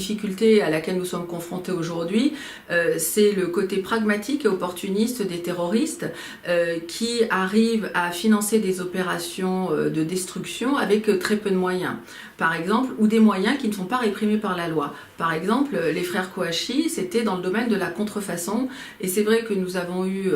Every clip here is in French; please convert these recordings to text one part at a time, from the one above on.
difficulté à laquelle nous sommes confrontés aujourd'hui, c'est le côté pragmatique et opportuniste des terroristes qui arrivent à financer des opérations de destruction avec très peu de moyens, par exemple, ou des moyens qui ne sont pas réprimés par la loi. Par exemple, les frères Kouachi, c'était dans le domaine de la contrefaçon, et c'est vrai que nous avons eu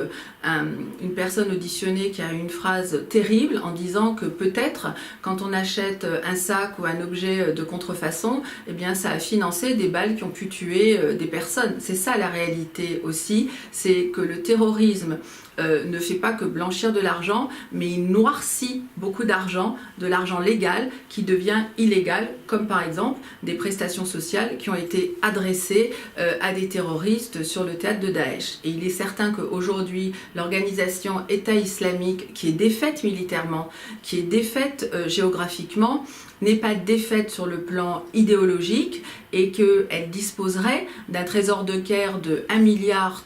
une personne auditionnée qui a eu une phrase terrible en disant que peut-être quand on achète un sac ou un objet de contrefaçon, eh bien ça a financé des balles qui ont pu tuer des personnes. C'est ça la réalité aussi, c'est que le terrorisme ne fait pas que blanchir de l'argent, mais il noircit beaucoup d'argent, de l'argent légal qui devient illégal, comme par exemple des prestations sociales qui ont été adressées à des terroristes sur le théâtre de Daesh. Et il est certain qu'aujourd'hui, l'organisation État islamique, qui est défaite militairement, qui est défaite géographiquement, n'est pas défaite sur le plan idéologique et qu'elle disposerait d'un trésor de guerre de 1,3 milliard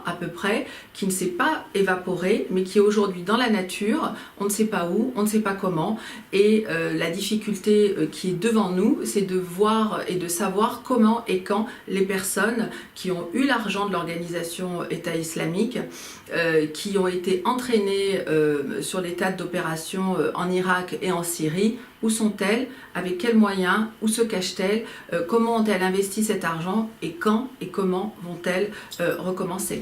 à peu près, qui ne s'est pas évaporé, mais qui est aujourd'hui dans la nature, on ne sait pas où, on ne sait pas comment, et la difficulté qui est devant nous, c'est de voir et de savoir comment et quand les personnes qui ont eu l'argent de l'organisation État islamique, qui ont été entraînées sur les théâtres d'opération en Irak et en Syrie, où sont-elles? Avec quels moyens? Où se cachent-elles? Comment ont-elles investi cet argent? Et quand et comment vont-elles recommencer?